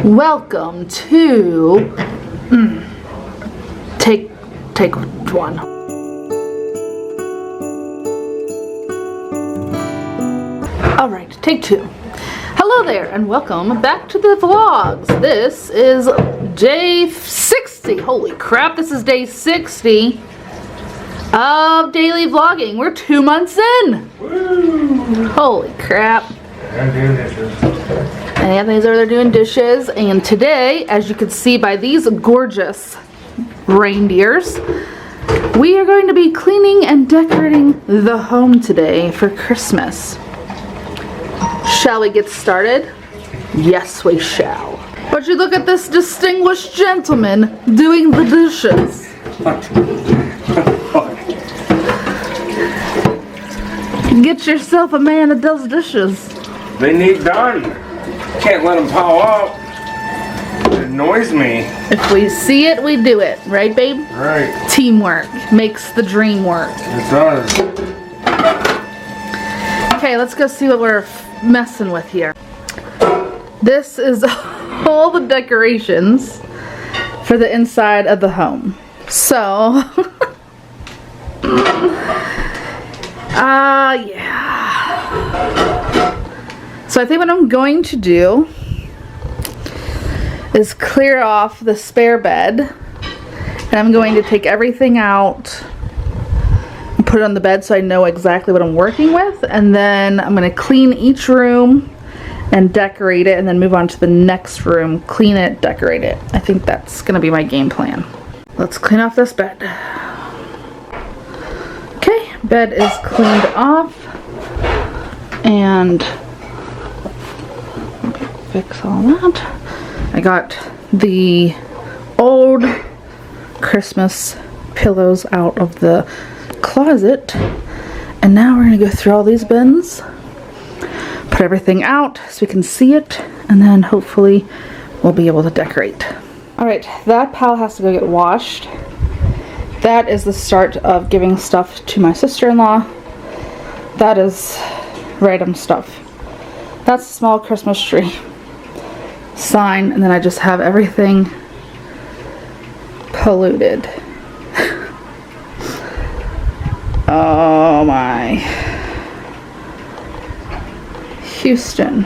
Welcome to take one. All right, take two. Hello there and welcome back to the vlogs. This is day 60. Holy crap, this is day 60 of daily vlogging. We're 2 months in. Woo. Holy crap. I'm doing dishes. And Anthony's over there doing dishes. And today, as you can see by these gorgeous reindeers, we are going to be cleaning and decorating the home today for Christmas. Shall we get started? Yes, we shall. But you look at this distinguished gentleman doing the dishes. Get yourself a man that does dishes. They need done. Can't let them pile up. It annoys me. If we see it, we do it. Right, babe? Right. Teamwork makes the dream work. It does. Okay, let's go see what we're messing with here. This is all the decorations for the inside of the home. So, yeah. So I think what I'm going to do is clear off the spare bed, and I'm going to take everything out and put it on the bed so I know exactly what I'm working with, and then I'm going to clean each room and decorate it, and then move on to the next room, clean it, decorate it. I think that's going to be my game plan. Let's clean off this bed. Okay, bed is cleaned off, and fix all that. I got the old Christmas pillows out of the closet, and now we're going to go through all these bins, put everything out so we can see it, and then hopefully we'll be able to decorate. Alright, that pile has to go get washed. That is the start of giving stuff to my sister-in-law. That is random stuff. That's a small Christmas tree sign, and then I just have everything polluted. Oh my. Houston.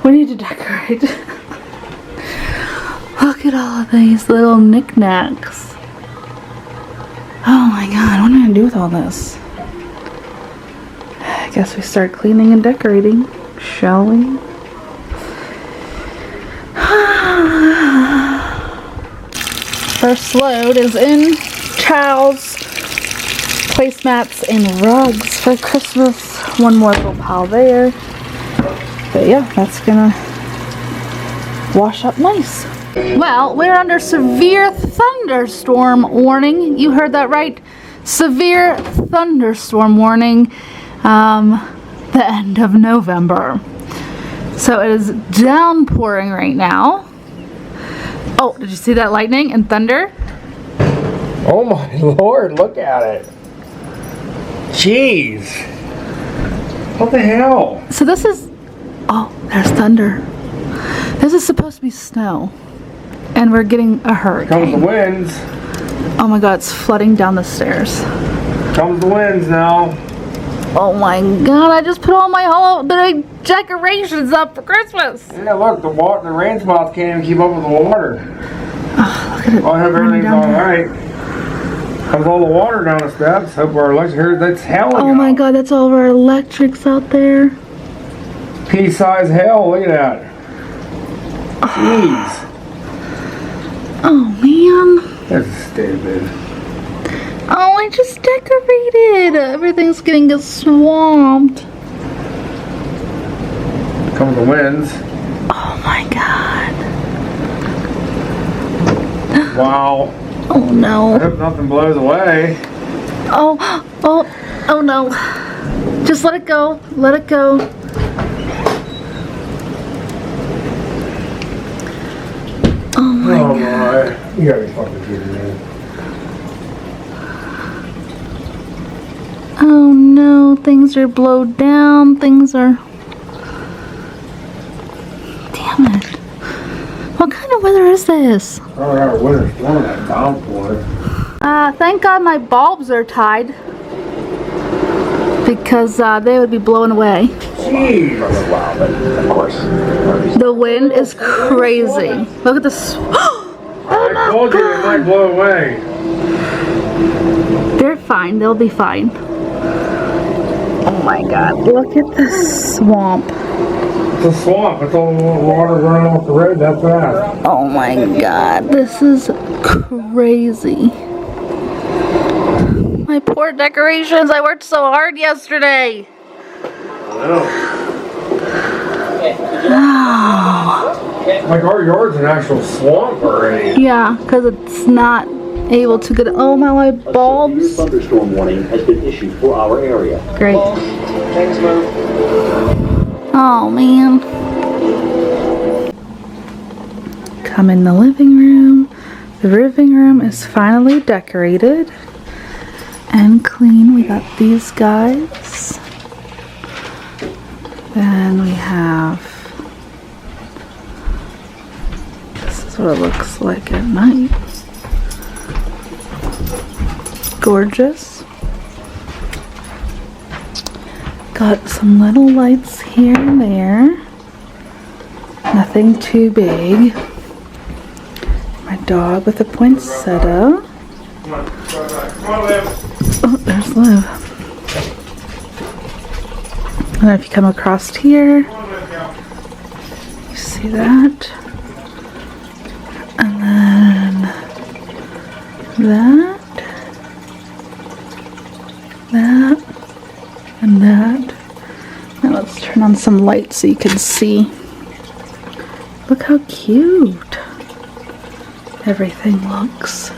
We need to decorate. Look at all of these little knickknacks. Oh my god, what am I gonna do with all this? I guess we start cleaning and decorating, shall we? First load is in towels, placemats, and rugs for Christmas. One more little pile there. But yeah, that's gonna wash up nice. Well, we're under severe thunderstorm warning. You heard that right. Severe thunderstorm warning. The end of November. So it is downpouring right now. Oh, did you see that lightning and thunder? Oh my lord, look at it. Jeez. What the hell? So this is, oh, there's thunder. This is supposed to be snow. And we're getting a hurricane. Comes the winds. Oh my god, it's flooding down the stairs. Comes the winds now. Oh my god, I just put all my holiday decorations up for Christmas. Yeah, look, the rain spots can't even keep up with the water. Oh, look at it. I hope everything's alright. Comes all the water down the steps. Hope our electric here, that's hell. Oh my god, that's all of our electrics out there. Pea-sized hell, look at that. Jeez. Oh man. That's stupid. Oh, I just decorated. Everything's getting swamped. Comes the winds. Oh my god. Wow. Oh no. I hope nothing blows away. Oh no. Just let it go. Let it go. Oh my god. My. You gotta be fucking kidding me. Oh no, things are blowed down, things are... What kind of weather is this? Oh, our winter storm, that downpour. Thank God my bulbs are tied. Because they would be blown away. Jeez. Of course. The wind is crazy. Look at this. I told you it might blow away. They're fine. They'll be fine. Oh my God. Look at this swamp. It's a swamp. It's all water running off the road that fast. Oh my God. This is crazy. My poor decorations. I worked so hard yesterday. Like our yard's an actual swamp already. Yeah, because it's not able to get. Oh my bulbs. A thunderstorm warning has been issued for our area. Great. Thanks, Mo. Oh man. Come in the living room. The living room is finally decorated and clean. We got these guys. Then we have, this is what it looks like at night. Gorgeous. Got some little lights here and there. Nothing too big. My dog with a poinsettia. Come on, Liv. Oh, there's Liv. And then if you come across here, you see that. And then that. That. And that. Now let's turn on some lights so you can see. Look how cute everything looks.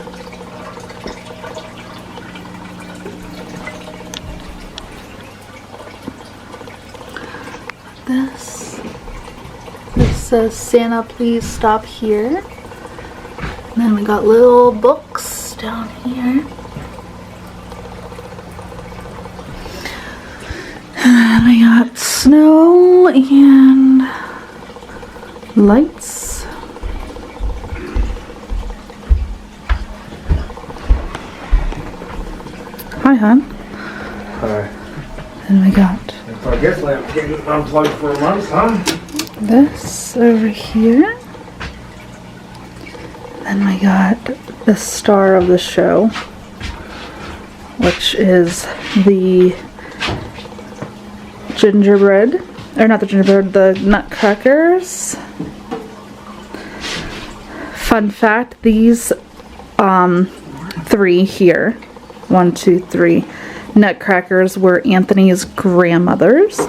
This says Santa please stop here. And then we got little books down here. And we got snow and lights. Hi, hon. Hi. And we got So I guess I'm getting unplugged for a month, huh? this over here. Then we got the star of the show, which is the gingerbread, or not the gingerbread, the nutcrackers. Fun fact, these three here, 1, 2, 3 nutcrackers were Anthony's grandmother's,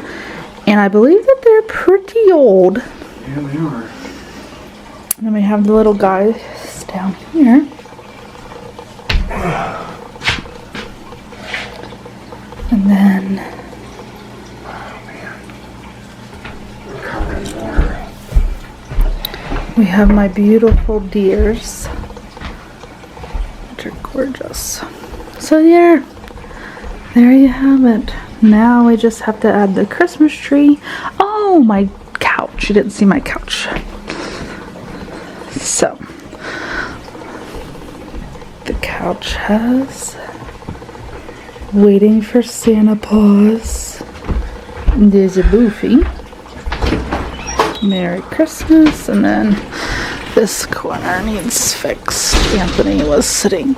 and I believe that they're pretty old. Yeah, they are. And then we have the little guys down here. And then we have my beautiful deers, which are gorgeous. So yeah, there you have it. Now we just have to add the Christmas tree. Oh, my couch. You didn't see my couch. So, the couch has waiting for Santa Paws. There's a Boofy. Merry Christmas. And then this corner needs fixed. Anthony was sitting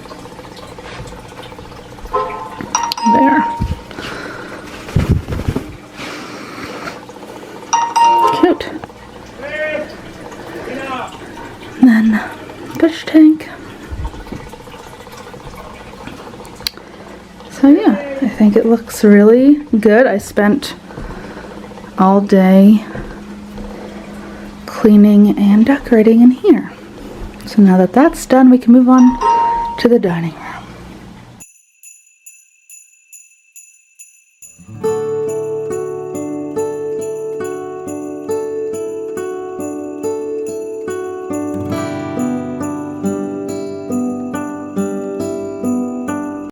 there. Cute. And then fish tank. So yeah, I think it looks really good. I spent all day cleaning and decorating in here. So now that that's done, we can move on to the dining room.